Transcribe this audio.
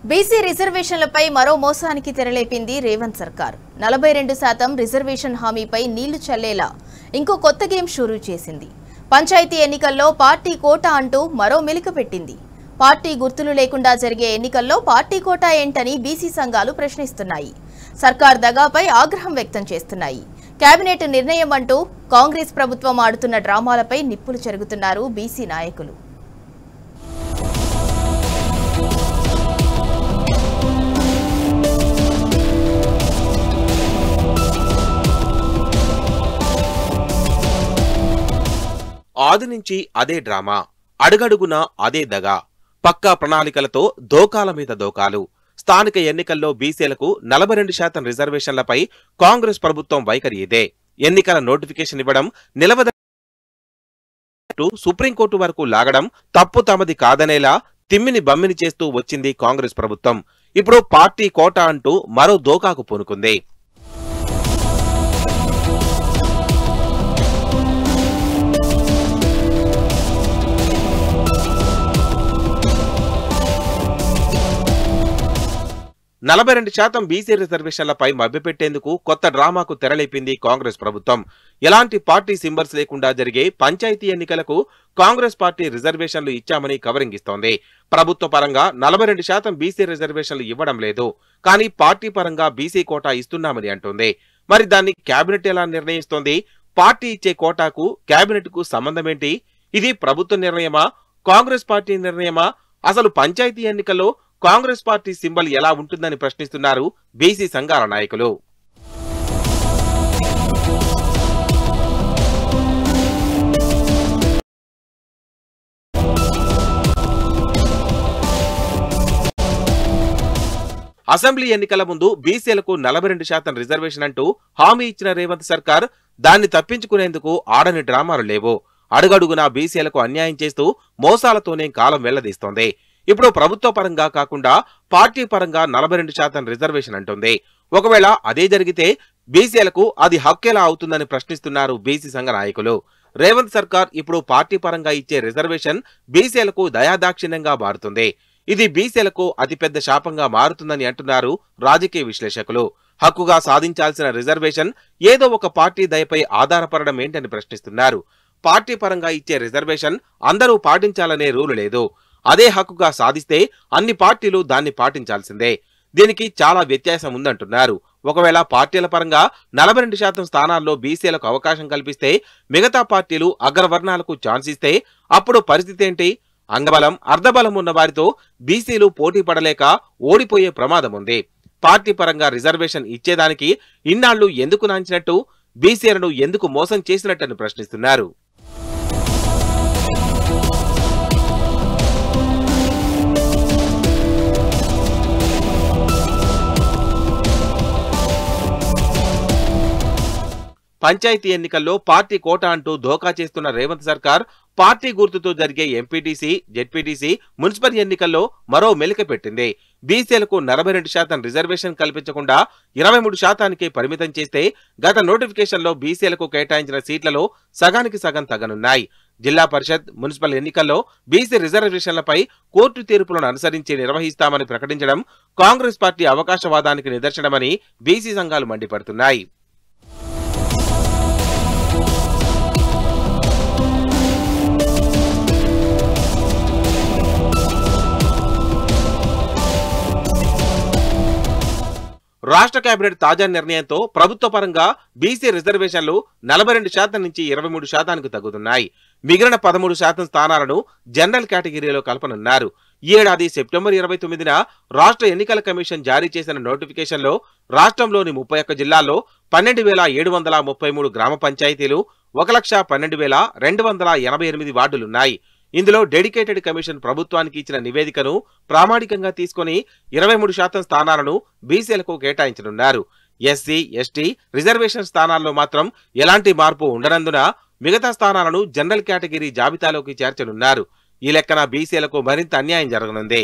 BC రిజర్వేషన్లపై మరో మోసానికి తెరలేపింది రేవంత్ సర్కార్. 42% రిజర్వేషన్ హామీపై నీళ్లు చల్లేలా ఇంకో కొత్త గేమ్ షురూ చేసింది. పంచాయతీ ఎన్నికల్లో పార్టీ కోటా అంటూ మరో మెలిక పెట్టింది. పార్టీ గుర్తులు లేకుండా జరిగే ఎన్నికల్లో పార్టీ కోటా ఏంటని బీసీ సంఘాలు ప్రశ్నిస్తున్నాయి. సర్కార్ దగాపై ఆగ్రహం వ్యక్తం చేస్తున్నాయి. కేబినెట్ నిర్ణయం అంటూ కాంగ్రెస్ ప్రభుత్వం ఆడుతున్న డ్రామాలపై నిప్పులు చెరుగుతున్నారు బీసీ నాయకులు. ఆది నుంచి అదే డ్రామా, అడుగడుగునా అదే దగా, పక్కా ప్రణాళికలతో దోకాల మీద దోకాలు. స్థానిక ఎన్నికల్లో బీసీలకు 42% రిజర్వేషన్లపై కాంగ్రెస్ ప్రభుత్వం వైఖరి ఇదే. ఎన్నికల నోటిఫికేషన్ ఇవ్వడం, నిలవదంటూ సుప్రీంకోర్టు వరకు లాగడం తప్పు తమది కాదనేలా తిమ్మిని బమ్మిని చేస్తూ వచ్చింది కాంగ్రెస్ ప్రభుత్వం. ఇప్పుడు పార్టీ కోటా అంటూ మరో దోకాకు పూనుకుంది. నలభై 42% బీసీ రిజర్వేషన్లపై మభ్యపెట్టేందుకు కొత్త డ్రామాకు తెరలేపింది కాంగ్రెస్ ప్రభుత్వం. ఎలాంటి పార్టీ సింబల్స్ లేకుండా జరిగే పంచాయతీ ఎన్నికలకు కాంగ్రెస్ పార్టీ రిజర్వేషన్లు ఇచ్చామని కవరింగ్ ఇస్తోంది. ప్రభుత్వ పరంగా 42% బీసీ రిజర్వేషన్లు ఇవ్వడం లేదు, కానీ పార్టీ పరంగా బీసీ కోటా ఇస్తున్నామని అంటోంది. మరి దాన్ని కేబినెట్ ఎలా నిర్ణయిస్తోంది? పార్టీ ఇచ్చే కోటాకు కేబినెట్ కు సంబంధమేంటి? ఇది ప్రభుత్వ నిర్ణయమా, కాంగ్రెస్ పార్టీ నిర్ణయమా? అసలు పంచాయతీ ఎన్నికల్లో కాంగ్రెస్ పార్టీ సింబల్ ఎలా ఉంటుందని ప్రశ్నిస్తున్నారు బీసీ సంఘాల నాయకులు. అసెంబ్లీ ఎన్నికల ముందు బీసీలకు 42% రిజర్వేషన్ అంటూ హామీ ఇచ్చిన రేవంత్ సర్కార్ దాన్ని తప్పించుకునేందుకు ఆడని డ్రామాలు లేవు. అడుగడుగునా బీసీలకు అన్యాయం చేస్తూ మోసాలతోనే కాలం వెళ్లదీస్తోంది. ఇప్పుడు ప్రభుత్వ పరంగా కాకుండా పార్టీ పరంగా 42% రిజర్వేషన్ అంటుంది. ఒకవేళ అదే జరిగితే బీసీలకు అది హక్కెలా అవుతుందని ప్రశ్నిస్తున్నారు బీసీ సంఘ నాయకులు. రేవంత్ సర్కార్ ఇప్పుడు పార్టీ పరంగా ఇచ్చే రిజర్వేషన్ బీసీలకు దయాదాక్షిణ్యంగా మారుతుంది. ఇది బీసీలకు అతిపెద్ద శాపంగా మారుతుందని అంటున్నారు రాజకీయ విశ్లేషకులు. హక్కుగా సాధించాల్సిన రిజర్వేషన్ ఏదో ఒక పార్టీ దయపై ఆధారపడడం ఏంటని ప్రశ్నిస్తున్నారు. పార్టీ పరంగా ఇచ్చే రిజర్వేషన్ అందరూ పాటించాలనే రూలు లేదు. అదే హక్కుగా సాధిస్తే అన్ని పార్టీలు దాన్ని పాటించాల్సిందే. దీనికి చాలా వ్యత్యాసం ఉందంటున్నారు. ఒకవేళ పార్టీల పరంగా 42% స్థానాల్లో బీసీలకు అవకాశం కల్పిస్తే మిగతా పార్టీలు అగ్రవర్ణాలకు ఛాన్స్ ఇస్తే అప్పుడు పరిస్థితి ఏంటి? అంగబలం అర్ధబలం ఉన్న వారితో బీసీలు పోటీ పడలేక ఓడిపోయే ప్రమాదం ఉంది. పార్టీ పరంగా రిజర్వేషన్ ఇచ్చేదానికి ఇన్నాళ్లు ఎందుకు నాంచినట్టు, బీసీలను ఎందుకు మోసం చేసినట్టని ప్రశ్నిస్తున్నారు. పంచాయతీ ఎన్నికల్లో పార్టీ కోటా అంటూ ధోకా చేస్తున్న రేవంత్ సర్కార్ పార్టీ గుర్తుతో జరిగే ఎంపీటీసీ, జెడ్పీటీసీ, మున్సిపల్ ఎన్నికల్లో మరో మెలిక పెట్టింది. బీసీలకు 42% రిజర్వేషన్ కల్పించకుండా 23%కే పరిమితం చేస్తే గత నోటిఫికేషన్లో బీసీలకు కేటాయించిన సీట్లలో సగానికి సగం తగ్గనున్నాయి. జిల్లా పరిషత్, మున్సిపల్ ఎన్నికల్లో బీసీ రిజర్వేషన్లపై కోర్టు తీర్పులను అనుసరించి నిర్వహిస్తామని ప్రకటించడం కాంగ్రెస్ పార్టీ అవకాశవాదానికి నిదర్శనమని బీసీ సంఘాలు మండిపడుతున్నాయి. రాష్ట్ర కేబినెట్ తాజా నిర్ణయంతో ప్రభుత్వ పరంగా బీసీ రిజర్వేషన్లు 42% నుంచి 23%కు తగ్గుతున్నాయి. మిగిలిన 13% స్థానాలను జనరల్ కేటగిరీలో కల్పనున్నారు. ఈ ఏడాది సెప్టెంబర్ 29న రాష్ట్ర ఎన్నికల కమిషన్ జారీ చేసిన నోటిఫికేషన్లో రాష్ట్రంలోని 31 జిల్లాల్లో 12,733 గ్రామ పంచాయతీలు, 1,12,288 వార్డులున్నాయి. ఇందులో డెడికేటెడ్ కమిషన్ ప్రభుత్వానికి ఇచ్చిన నివేదికను ప్రామాణికంగా తీసుకుని 23% స్థానాలను బీసీలకు కేటాయించనున్నారు. ఎస్సీ, ఎస్టీ రిజర్వేషన్ స్థానాల్లో మాత్రం ఎలాంటి మార్పు ఉండనందున మిగతా స్థానాలను జనరల్ కేటగిరీ జాబితాలోకి చేర్చనున్నారు. ఈ లెక్కన బీసీలకు మరింత అన్యాయం జరగనుంది.